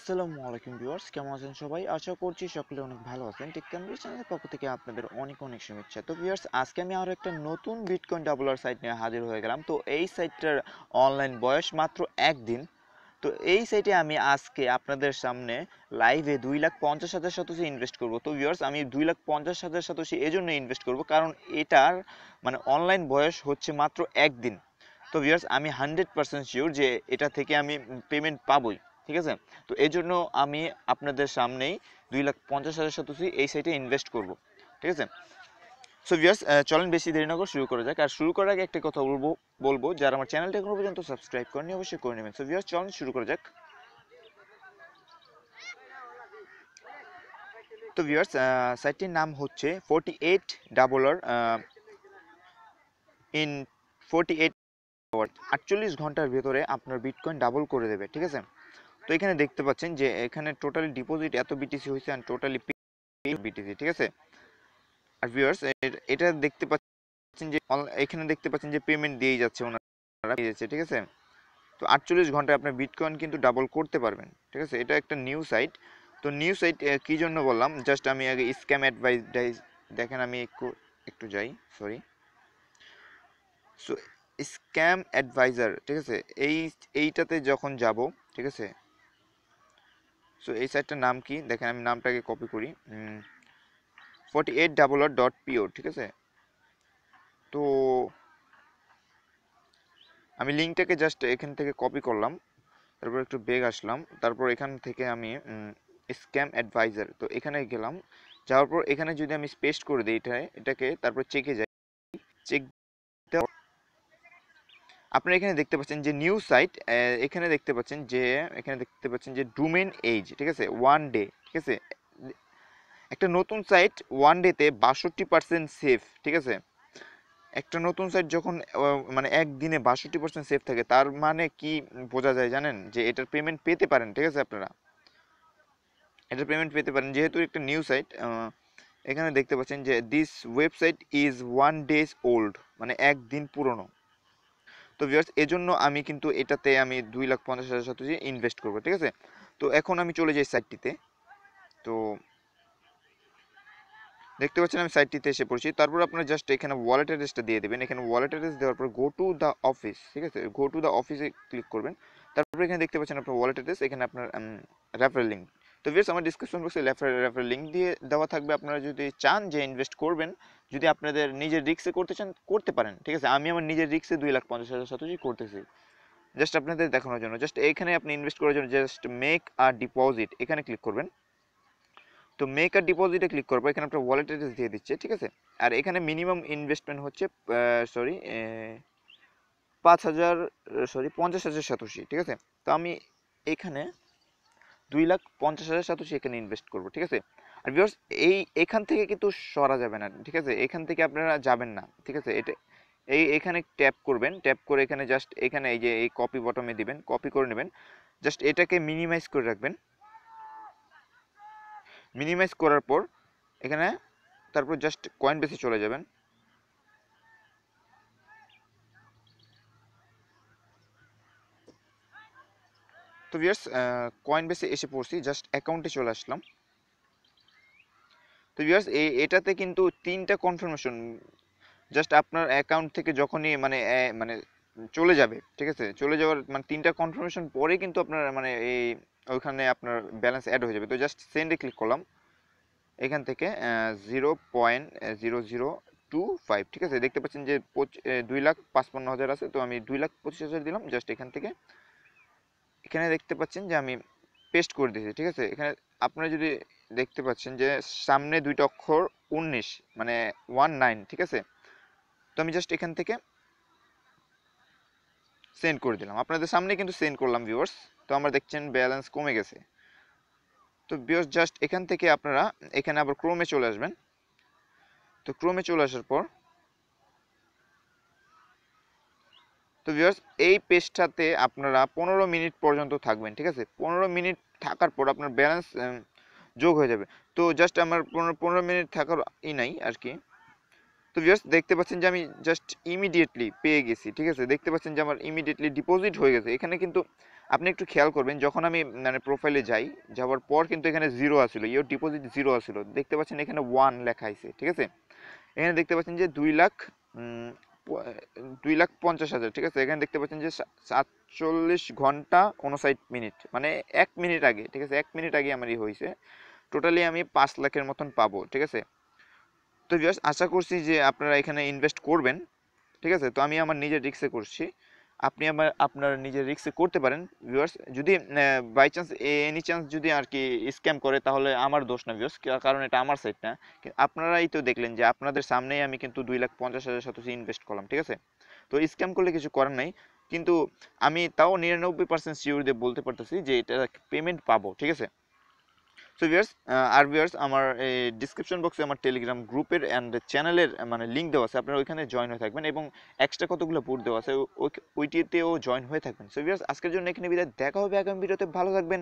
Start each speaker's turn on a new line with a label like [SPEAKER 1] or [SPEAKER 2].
[SPEAKER 1] আসসালামু আলাইকুম ভিউয়ার্স, কেমন আছেন সবাই? আশা করছি সকলে অনেক ভালো আছেন। টেককামরি চ্যানেলের পক্ষ থেকে আপনাদের অনেক অনেক শুভেচ্ছা। তো ভিউয়ার্স, আজকে আমি আরও একটা নতুন বিটকয়েন ডাবলার সাইট নিয়ে হাজির হয়ে গেলাম। তো এই সাইটটার অনলাইন বয়স মাত্র একদিন। তো এই সাইটে আমি আজকে আপনাদের সামনে লাইভে 2,50,000 সাতোশি ইনভেস্ট করব। তো ভিউয়ার্স, আমি 2,50,000 সাতোশি এজন্য ইনভেস্ট করব কারণ এটার অনলাইন বয়স হচ্ছে মাত্র একদিন। তো ভিউয়ার্স, আমি 100% শিওর যে এটা থেকে আমি পেমেন্ট পাবোই। ঠিক আছে, তো এই জন্য আমি আপনাদের সামনেই 2,50,000 সাতোশি এই সাইটে ইনভেস্ট করব। ঠিক আছে, সো ভিউয়ার্স, চলেন বেশি দেরি না করে শুরু করা যাক। আর শুরু করার আগে একটা কথা বলবো যারা আমার চ্যানেলটা এখনো পর্যন্ত সাবস্ক্রাইব করেনি অবশ্যই করে নেবেন। সো ভিউয়ার্স, চলেন শুরু করা যাক। তো ভিউয়ার্স, সাইটটির নাম হচ্ছে 48 ডাবলার ইন 48 আওয়ার, 48 ঘন্টার ভেতরে আপনার বিটকয়েন ডাবল করে দেবে। ঠিক আছে, তো এখানে দেখতে পাচ্ছেন যে এখানে টোটালি ডিপোজিট এত বিটিসি হয়েছে আর টোটালি বিটিসি। ঠিক আছে, আর ভিউয়ার্স এটা দেখতে পাচ্ছেন যে এখানে দেখতে পাচ্ছেন যে পেমেন্ট দিয়েই যাচ্ছে, ওনারা দিয়েছে। ঠিক আছে, তো 48 ঘন্টায় আপনার বিটকয়েন কিন্তু ডাবল করতে পারবেন। ঠিক আছে, এটা একটা নিউ সাইট। তো নিউ সাইট কি জন্য বললাম, জাস্ট আমি আগে স্ক্যাম অ্যাডভাইস দেখেন, আমি একটু যাই, সরি। সো স্ক্যাম অ্যাডভাইজার, ঠিক আছে, এইটাতে যখন যাব, ঠিক আছে, সো এই সাইটটার নাম কি দেখেন, আমি নামটাকে কপি করি, 4800.po। ঠিক আছে, তো আমি লিঙ্কটাকে জাস্ট এখান থেকে কপি করলাম, তারপর একটু বেগ আসলাম, তারপর এখান থেকে আমি স্ক্যাম অ্যাডভাইজার, তো এখানে গেলাম। যাওয়ার পর এখানে যদি আমি পেস্ট করে দিই এটাকে, তারপর চেকে যাই, চেক আপনারা এখানে দেখতে পাচ্ছেন যে নিউ সাইট, এখানে দেখতে পাচ্ছেন যে ডোমেইন এজ। ঠিক আছে, ওয়ান ডে। ঠিক আছে, একটা নতুন সাইট ওয়ান ডেতে 62% সেফ। ঠিক আছে, একটা নতুন সাইট যখন একদিনে 62% সেফ থাকে, তার মানে কি বোঝা যায় জানেন, যে এটার পেমেন্ট পেতে পারেন। ঠিক আছে, আপনারা এটার পেমেন্ট পেতে পারেন যেহেতু একটা নিউ সাইট। এখানে দেখতে পাচ্ছেন যে this website is 1 days old, মানে একদিন পুরনো। তো ভিউয়ার্স, এজন্য আমি কিন্তু এটাতে আমি 2,50,000 সাথে ইনভেস্ট করবো। ঠিক আছে, তো এখন আমি চলে যাই সাইটটিতে। তো দেখতে পাচ্ছেন আমি সাইটটিতে এসে পড়ছি। তারপর আপনারা জাস্ট এখানে ওয়ালেট অ্যাড্রেসটা দিয়ে দেবেন। এখানে ওয়ালেট অ্যাড্রেস দেওয়ার পর গো টু দ্য অফিস। ঠিক আছে, গো টু দ্য অফিসে ক্লিক করবেন। তারপর এখানে দেখতে পাচ্ছেন আপনার ওয়ালেট অ্যাড্রেস, এখানে আপনার রেফারেল লিঙ্ক। তো ভিউয়ার্স, আমার ডিসক্রিপশন বক্সে রেফারেল লিঙ্ক দিয়ে দেওয়া থাকবে। আপনারা যদি চান যে ইনভেস্ট করবেন, যদি আপনাদের নিজের রিস্কে করতে চান, করতে পারেন। ঠিক আছে, আমি আমার নিজের রিস্কে 2,50,000 সাথে করতেছি জাস্ট আপনাদের দেখানোর জন্য। জাস্ট এখানে আপনি ইনভেস্ট করার জন্য জাস্ট মেক আ ডিপোজিট এখানে ক্লিক করবেন। তো মেক আর ডিপোজিটে ক্লিক করবো, এখানে আপনার ওয়ালেট অ্যাড্রেস দিয়ে দিচ্ছে। ঠিক আছে, আর এখানে মিনিমাম ইনভেস্টমেন্ট হচ্ছে 50,000 সাতোশি। ঠিক আছে, তো আমি এখানে 2,50,000 সাতোশি এখানে ইনভেস্ট করব। ঠিক আছে, আর ভিউয়ার্স, এখান থেকে কিন্তু সরা যাবে না। ঠিক আছে, এখান থেকে আপনারা যাবেন না। ঠিক আছে, এখানে ট্যাপ করবেন, ট্যাপ করে এখানে জাস্ট এখানে এই যে এই কপি বটমে দিবেন, কপি করে নেবেন। জাস্ট এটাকে মিনিমাইজ করে রাখবেন। মিনিমাইজ করার পর এখানে তারপর জাস্ট কয়েন বেসে চলে যাবেন। তো ভিউয়ার্স, কয়েন বেসে এসে পড়ছি, জাস্ট অ্যাকাউন্টে চলে আসলাম। তো ভিউয়ার্স, এটাতে কিন্তু 3টা কনফার্মেশন জাস্ট আপনার অ্যাকাউন্ট থেকে যখনই মানে চলে যাবে। ঠিক আছে, চলে যাওয়ার 3টা কনফার্মেশন পরে কিন্তু আপনার ওইখানে আপনার ব্যালেন্স অ্যাড হয়ে যাবে। তো জাস্ট সেন্ডে ক্লিক করলাম, এখান থেকে 0.0025। ঠিক আছে, দেখতে পাচ্ছেন যে 2,55,000 আছে, তো আমি 2,25,000 দিলাম জাস্ট এখান থেকে। এখানে দেখতে পাচ্ছেন যে আমি পেস্ট করে দিয়েছি। ঠিক আছে, এখানে আপনারা যদি দেখতে পাচ্ছেন যে সামনে 2টা অক্ষর 19, মানে 19। ঠিক আছে, তো আমি জাস্ট এখান থেকে সেন্ড করে দিলাম, আপনাদের সামনে কিন্তু সেন্ড করলাম ভিউয়ার্স। তো আমরা দেখছেন ব্যালেন্স কমে গেছে। তো ভিউয়ার্স, জাস্ট এখান থেকে আপনারা এখানে আবার ক্রোমে চলে আসবেন। তো ক্রোমে চলে আসার পর তো ভিউয়ার্স, এই পেজটাতে আপনারা 15 মিনিট পর্যন্ত থাকবেন। ঠিক আছে, 15 মিনিট থাকার পর আপনার ব্যালেন্স যোগ হয়ে যাবে। তো জাস্ট আমার 15 মিনিট থাকার নাই আর কি। তো ভিউয়ার্স, দেখতে পাচ্ছেন যে আমি জাস্ট ইমিডিয়েটলি পেয়ে গেছি। ঠিক আছে, দেখতে পাচ্ছেন যে আমার ইমিডিয়েটলি ডিপোজিট হয়ে গেছে। এখানে কিন্তু আপনি একটু খেয়াল করবেন, যখন আমি মানে প্রোফাইলে যাই, যাওয়ার পর কিন্তু এখানে জিরো আসছিল, ইওর ডিপোজিট জিরো আসছিল, দেখতে পাচ্ছেন এখানে 1 লেখা আছে, ঠিক আছে। এখানে দেখতে পাচ্ছেন যে 2 লাখ 2,50,000, ঠিক আছে। এখানে দেখতে পাচ্ছেন যে 47 ঘন্টা 59 মিনিট, মানে 1 মিনিট আগে, ঠিক আছে, 1 মিনিট আগে আমার হয়েছে। টোটালি আমি 5 লাখের মতন পাবো, ঠিক আছে। তো জাস্ট আশা করছি যে আপনারা এখানে ইনভেস্ট করবেন, ঠিক আছে। তো আমি আমার নিজের রিস্কে করছি, আপনি আপনার নিজের রিস্কে করতে পারেন ভিউয়ার্স। যদি বাই চান্স এনি চান্স যদি আর কি স্ক্যাম করে, তাহলে আমার দোষ না ভিউয়ার্স, কারণ এটা আমার সাইট না। আপনারাই তো দেখলেন যে আপনাদের সামনেই আমি কিন্তু 2,50,000 শতাংশ ইনভেস্ট করলাম, ঠিক আছে। তো স্ক্যাম করলে কিছু করার নাই, কিন্তু আমি তাও 99% শিওর দিয়ে বলতে পারতেছি যে এটা পেমেন্ট পাবো, ঠিক আছে। সো ভিউয়ার্স, আর ভিউয়ার্স, আমার এই ডিসক্রিপশন বক্সে আমার টেলিগ্রাম গ্রুপের অ্যান্ড চ্যানেলের মানে লিঙ্ক দেওয়া আছে, আপনারা ওইখানে জয়েন হয়ে থাকবেন, এবং এক্সট্রা কতগুলো বুট দেওয়া আছে, ওইটিতেও জয়েন হয়ে থাকবেন। সো ভিউয়ার্স, আজকের জন্য এখানে বিদায়, দেখা হবে আগামী ভিডিওতে, ভালো থাকবেন।